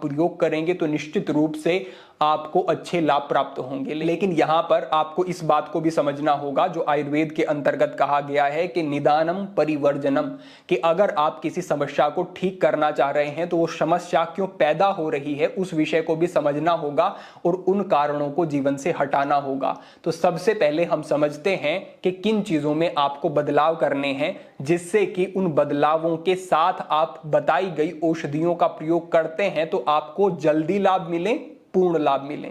प्रयोग करेंगे तो निश्चित रूप से आपको अच्छे लाभ प्राप्त होंगे। लेकिन यहां पर आपको इस बात को भी समझना होगा जो आयुर्वेद के अंतर्गत कहा गया है कि निदानम परिवर्जनम, कि अगर आप किसी समस्या को ठीक करना चाह रहे हैं तो वो समस्या क्यों पैदा हो रही है उस विषय को भी समझना होगा और उन कारणों को जीवन से हटाना होगा। तो सबसे पहले हम समझते हैं कि किन चीजों में आपको बदलाव करने हैं, जिससे कि उन बदलावों के साथ आप बताई गई औषधियों का प्रयोग करते हैं तो आपको जल्दी लाभ मिले, पूर्ण लाभ मिले।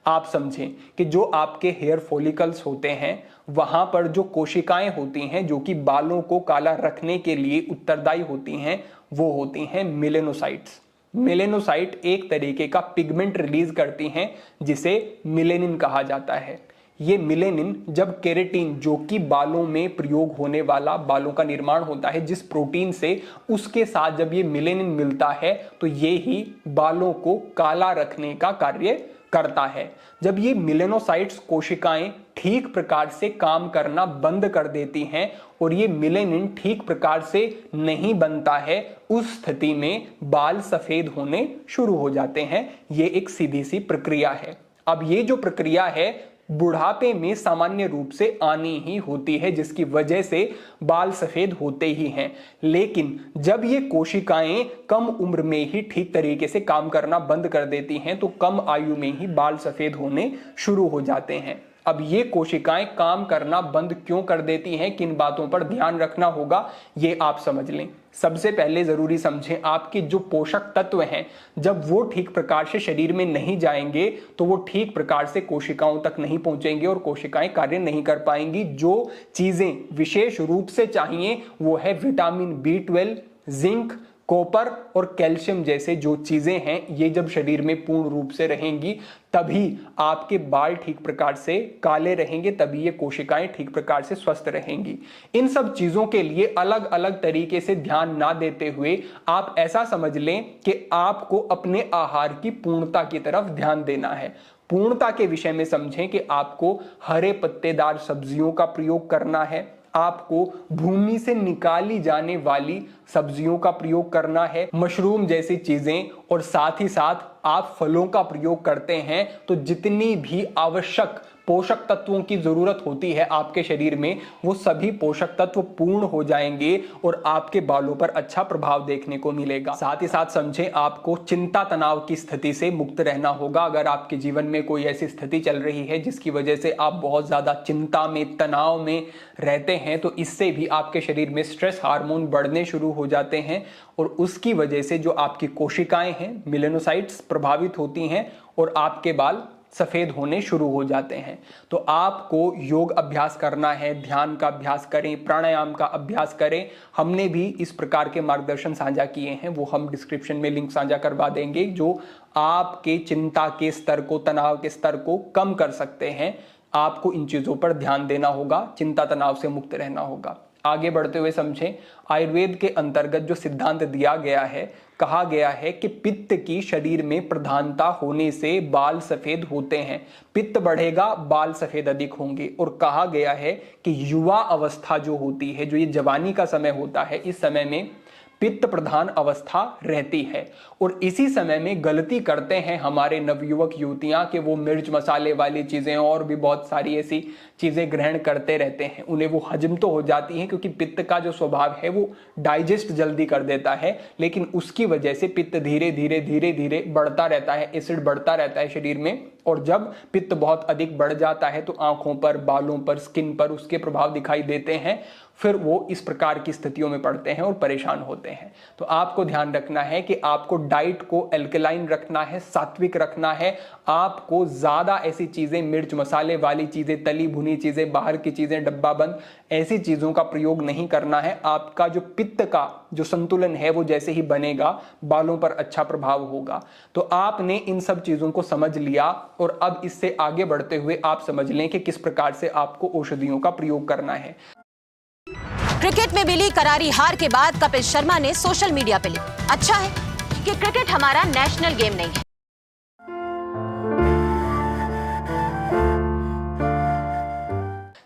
आप समझें कि जो आपके हेयर फॉलिकल्स होते हैं वहां पर जो कोशिकाएं होती हैं जो कि बालों को काला रखने के लिए उत्तरदायी होती हैं, वो होती हैं मेलेनोसाइट्स। मेलेनोसाइट एक तरीके का पिगमेंट रिलीज करती हैं जिसे मिलेनिन कहा जाता है। ये मिलेनिन जब केराटिन, जो कि बालों में प्रयोग होने वाला बालों का निर्माण होता है जिस प्रोटीन से, उसके साथ जब ये मिलेनिन मिलता है तो ये ही बालों को काला रखने का कार्य करता है। जब ये मिलेनोसाइट्स कोशिकाएं ठीक प्रकार से काम करना बंद कर देती हैं और ये मिलेनिन ठीक प्रकार से नहीं बनता है, उस स्थिति में बाल सफेद होने शुरू हो जाते हैं। ये एक सीधी सी प्रक्रिया है। अब ये जो प्रक्रिया है बुढ़ापे में सामान्य रूप से आनी ही होती है, जिसकी वजह से बाल सफेद होते ही हैं। लेकिन जब ये कोशिकाएं कम उम्र में ही ठीक तरीके से काम करना बंद कर देती हैं तो कम आयु में ही बाल सफेद होने शुरू हो जाते हैं। अब ये कोशिकाएं काम करना बंद क्यों कर देती हैं, किन बातों पर ध्यान रखना होगा, ये आप समझ लें। सबसे पहले जरूरी समझें, आपके जो पोषक तत्व हैं जब वो ठीक प्रकार से शरीर में नहीं जाएंगे तो वो ठीक प्रकार से कोशिकाओं तक नहीं पहुंचेंगे और कोशिकाएं कार्य नहीं कर पाएंगी। जो चीजें विशेष रूप से चाहिए वो है विटामिन B12, जिंक, कॉपर और कैल्शियम जैसे जो चीजें हैं, ये जब शरीर में पूर्ण रूप से रहेंगी तभी आपके बाल ठीक प्रकार से काले रहेंगे, तभी ये कोशिकाएं ठीक प्रकार से स्वस्थ रहेंगी। इन सब चीजों के लिए अलग अलग तरीके से ध्यान ना देते हुए आप ऐसा समझ लें कि आपको अपने आहार की पूर्णता की तरफ ध्यान देना है। पूर्णता के विषय में समझें कि आपको हरे पत्तेदार सब्जियों का प्रयोग करना है, आपको भूमि से निकाली जाने वाली सब्जियों का प्रयोग करना है, मशरूम जैसी चीजें, और साथ ही साथ आप फलों का प्रयोग करते हैं तो जितनी भी आवश्यक पोषक तत्वों की जरूरत होती है आपके शरीर में, वो सभी पोषक तत्व पूर्ण हो जाएंगे और आपके बालों पर अच्छा प्रभाव देखने को मिलेगा। साथ ही साथ समझें, आपको चिंता तनाव की स्थिति से मुक्त रहना होगा। अगर आपके जीवन में कोई ऐसी स्थिति चल रही है जिसकी वजह से आप बहुत ज्यादा चिंता में, तनाव में रहते हैं, तो इससे भी आपके शरीर में स्ट्रेस हार्मोन बढ़ने शुरू हो जाते हैं और उसकी वजह से जो आपकी कोशिकाएं हैं, मेलेनोसाइट्स, प्रभावित होती हैं और आपके बाल सफेद होने शुरू हो जाते हैं। तो आपको योग अभ्यास करना है, ध्यान का अभ्यास करें, प्राणायाम का अभ्यास करें। हमने भी इस प्रकार के मार्गदर्शन साझा किए हैं, वो हम डिस्क्रिप्शन में लिंक साझा करवा देंगे, जो आपके चिंता के स्तर को, तनाव के स्तर को कम कर सकते हैं। आपको इन चीजों पर ध्यान देना होगा, चिंता तनाव से मुक्त रहना होगा। आगे बढ़ते हुए समझें, आयुर्वेद के अंतर्गत जो सिद्धांत दिया गया है, कहा गया है कि पित्त की शरीर में प्रधानता होने से बाल सफेद होते हैं। पित्त बढ़ेगा, बाल सफेद अधिक होंगे। और कहा गया है कि युवा अवस्था जो होती है, जो ये जवानी का समय होता है, इस समय में पित्त प्रधान अवस्था रहती है और इसी समय में गलती करते हैं हमारे नवयुवक युवतियां कि वो मिर्च मसाले वाली चीजें और भी बहुत सारी ऐसी चीजें ग्रहण करते रहते हैं। उन्हें वो हजम तो हो जाती हैं क्योंकि पित्त का जो स्वभाव है वो डाइजेस्ट जल्दी कर देता है, लेकिन उसकी वजह से पित्त धीरे धीरे धीरे धीरे बढ़ता रहता है, एसिड बढ़ता रहता है शरीर में। और जब पित्त बहुत अधिक बढ़ जाता है तो आंखों पर, बालों पर, स्किन पर उसके प्रभाव दिखाई देते हैं। फिर वो इस प्रकार की स्थितियों में पड़ते हैं और परेशान होते हैं। तो आपको ध्यान रखना है कि आपको डाइट को एल्कलाइन रखना है, सात्विक रखना है। आपको ज्यादा ऐसी चीजें, मिर्च मसाले वाली चीजें, तली भुनी चीजें, बाहर की चीजें, डब्बा बंद, ऐसी चीजों का प्रयोग नहीं करना है। आपका जो पित्त का जो संतुलन है वो जैसे ही बनेगा, बालों पर अच्छा प्रभाव होगा। तो आपने इन सब चीजों को समझ लिया और अब इससे आगे बढ़ते हुए आप समझ लें कि किस प्रकार से आपको औषधियों का प्रयोग करना है। क्रिकेट में मिली करारी हार के बाद कपिल शर्मा ने सोशल मीडिया पे लिखा, अच्छा है कि क्रिकेट हमारा नेशनल गेम नहीं है।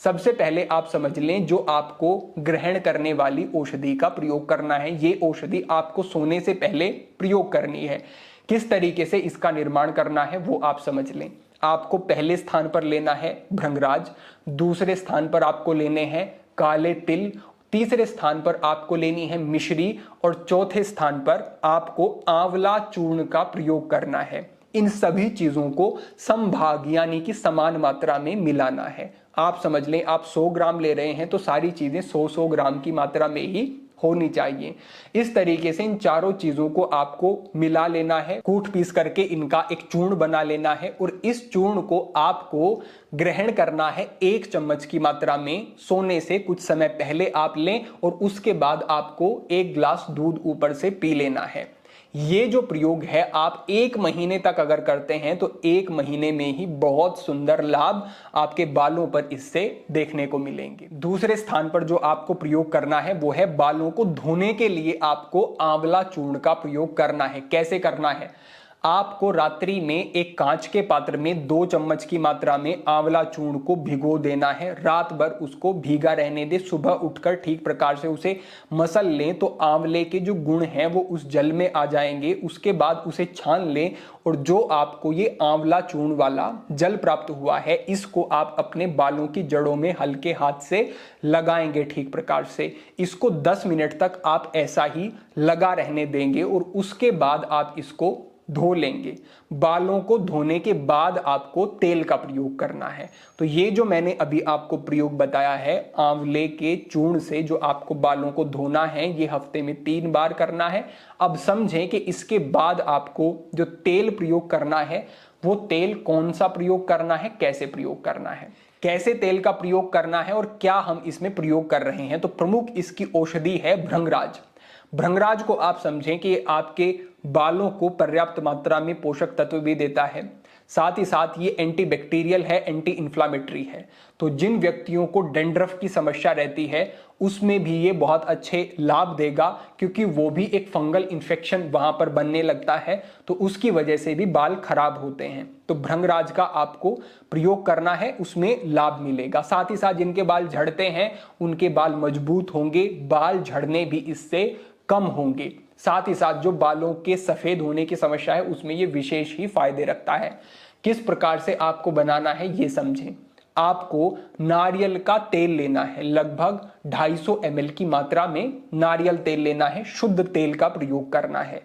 सबसे पहले आप समझ लें जो आपको ग्रहण करने वाली औषधि का प्रयोग करना है, ये औषधि आपको सोने से पहले प्रयोग करनी है। किस तरीके से इसका निर्माण करना है वो आप समझ लें। आपको पहले स्थान पर लेना है भृंगराज, दूसरे स्थान पर आपको लेने हैं काले तिल, तीसरे स्थान पर आपको लेनी है मिश्री और चौथे स्थान पर आपको आंवला चूर्ण का प्रयोग करना है। इन सभी चीजों को समभाग यानी कि समान मात्रा में मिलाना है। आप समझ लें आप 100 ग्राम ले रहे हैं तो सारी चीजें 100-100 ग्राम की मात्रा में ही होनी चाहिए। इस तरीके से इन चारों चीजों को आपको मिला लेना है, कूट पीस करके इनका एक चूर्ण बना लेना है और इस चूर्ण को आपको ग्रहण करना है 1 चम्मच की मात्रा में। सोने से कुछ समय पहले आप लें और उसके बाद आपको 1 गिलास दूध ऊपर से पी लेना है। ये जो प्रयोग है आप 1 महीने तक अगर करते हैं तो 1 महीने में ही बहुत सुंदर लाभ आपके बालों पर इससे देखने को मिलेंगे। दूसरे स्थान पर जो आपको प्रयोग करना है वो है बालों को धोने के लिए आपको आंवला चूर्ण का प्रयोग करना है। कैसे करना है? आपको रात्रि में एक कांच के पात्र में 2 चम्मच की मात्रा में आंवला चूर्ण को भिगो देना है। रात भर उसको भीगा रहने दे, सुबह उठकर ठीक प्रकार से उसे मसल लें तो आंवले के जो गुण हैं वो उस जल में आ जाएंगे। उसके बाद उसे छान लें और जो आपको ये आंवला चूर्ण वाला जल प्राप्त हुआ है इसको आप अपने बालों की जड़ों में हल्के हाथ से लगाएंगे ठीक प्रकार से। इसको 10 मिनट तक आप ऐसा ही लगा रहने देंगे और उसके बाद आप इसको धो लेंगे। बालों को धोने के बाद आपको तेल का प्रयोग करना है। तो ये जो मैंने अभी आपको प्रयोग बताया है आंवले के चूर्ण से जो आपको बालों को धोना है, ये हफ्ते में 3 बार करना है। अब समझें कि इसके बाद आपको जो तेल प्रयोग करना है वो तेल कौन सा प्रयोग करना है, कैसे प्रयोग करना है, कैसे तेल का प्रयोग करना है और क्या हम इसमें प्रयोग कर रहे हैं। तो प्रमुख इसकी औषधि है भृंगराज। भृंगराज को आप समझें कि आपके बालों को पर्याप्त मात्रा में पोषक तत्व भी देता है, साथ ही साथ ये एंटीबैक्टीरियल है, एंटी इन्फ्लामेटरी है। तो जिन व्यक्तियों को डैंड्रफ की समस्या रहती है उसमें भी ये बहुत अच्छे लाभ देगा, क्योंकि वो भी एक फंगल इन्फेक्शन वहां पर बनने लगता है तो उसकी वजह से भी बाल खराब होते हैं। तो भृंगराज का आपको प्रयोग करना है, उसमें लाभ मिलेगा। साथ ही साथ जिनके बाल झड़ते हैं उनके बाल मजबूत होंगे, बाल झड़ने भी इससे कम होंगे। साथ ही साथ जो बालों के सफेद होने की समस्या है उसमें ये विशेष ही फायदे रखता है। किस प्रकार से आपको बनाना है ये समझें। आपको नारियल का तेल लेना है, लगभग 250 ml की मात्रा में नारियल तेल लेना है, शुद्ध तेल का प्रयोग करना है।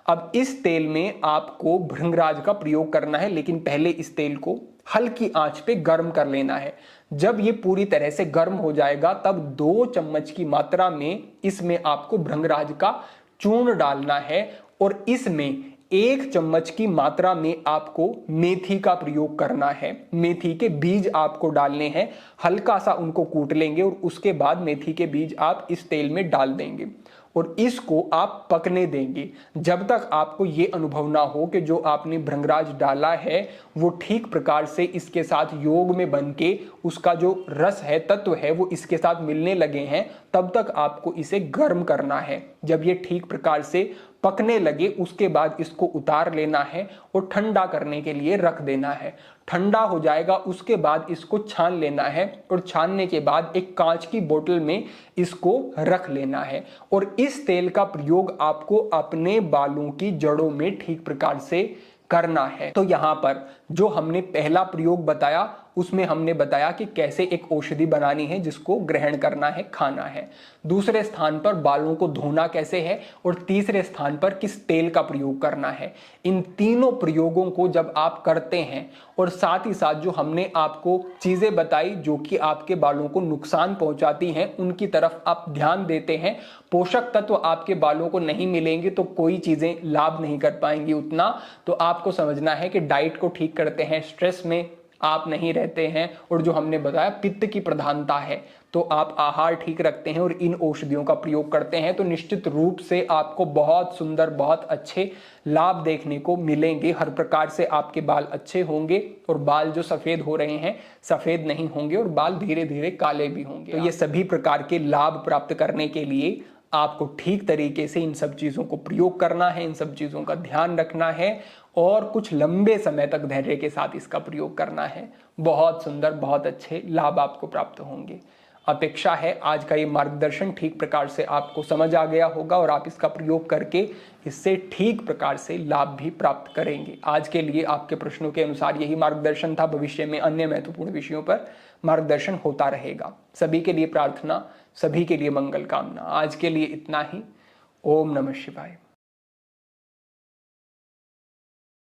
अब इस तेल में आपको भृंगराज का प्रयोग करना है, लेकिन पहले इस तेल को हल्की आंच पे गर्म कर लेना है। जब ये पूरी तरह से गर्म हो जाएगा तब 2 चम्मच की मात्रा में इसमें आपको भृंगराज का चूर्ण डालना है और इसमें 1 चम्मच की मात्रा में आपको मेथी का प्रयोग करना है। मेथी के बीज आपको डालने हैं, हल्का सा उनको कूट लेंगे और उसके बाद मेथी के बीज आप इस तेल में डाल देंगे और इसको आप पकने देंगे जब तक आपको ये अनुभव ना हो कि जो आपने भृंगराज डाला है वो ठीक प्रकार से इसके साथ योग में बन के उसका जो रस है, तत्व है, वो इसके साथ मिलने लगे हैं। तब तक आपको इसे गर्म करना है। जब ये ठीक प्रकार से पकने लगे उसके बाद इसको उतार लेना है और ठंडा करने के लिए रख देना है। ठंडा हो जाएगा उसके बाद इसको छान लेना है और छानने के बाद एक कांच की बोतल में इसको रख लेना है और इस तेल का प्रयोग आपको अपने बालों की जड़ों में ठीक प्रकार से करना है। तो यहां पर जो हमने पहला प्रयोग बताया उसमें हमने बताया कि कैसे एक औषधि बनानी है जिसको ग्रहण करना है, खाना है। दूसरे स्थान पर बालों को धोना कैसे है और तीसरे स्थान पर किस तेल का प्रयोग करना है। इन तीनों प्रयोगों को जब आप करते हैं और साथ ही साथ जो हमने आपको चीजें बताई जो कि आपके बालों को नुकसान पहुंचाती हैं उनकी तरफ आप ध्यान देते हैं, पोषक तत्व आपके बालों को नहीं मिलेंगे तो कोई चीजें लाभ नहीं कर पाएंगी उतना। तो आपको समझना है कि डाइट को ठीक करते हैं, स्ट्रेस में आप नहीं रहते हैं और जो हमने बताया पित्त की प्रधानता है तो आप आहार ठीक रखते हैं और इन औषधियों का प्रयोग करते हैं तो निश्चित रूप से आपको बहुत सुंदर, बहुत अच्छे लाभ देखने को मिलेंगे। हर प्रकार से आपके बाल अच्छे होंगे और बाल जो सफेद हो रहे हैं सफेद नहीं होंगे और बाल धीरे धीरे काले भी होंगे। तो ये सभी प्रकार के लाभ प्राप्त करने के लिए आपको ठीक तरीके से इन सब चीज़ों को प्रयोग करना है, इन सब चीज़ों का ध्यान रखना है और कुछ लंबे समय तक धैर्य के साथ इसका प्रयोग करना है। बहुत सुंदर, बहुत अच्छे लाभ आपको प्राप्त होंगे। अपेक्षा है आज का ये मार्गदर्शन ठीक प्रकार से आपको समझ आ गया होगा और आप इसका प्रयोग करके इससे ठीक प्रकार से लाभ भी प्राप्त करेंगे। आज के लिए आपके प्रश्नों के अनुसार यही मार्गदर्शन था। भविष्य में अन्य महत्वपूर्ण विषयों पर मार्गदर्शन होता रहेगा। सभी के लिए प्रार्थना, सभी के लिए मंगल कामना। आज के लिए इतना ही। ओम नमः शिवाय।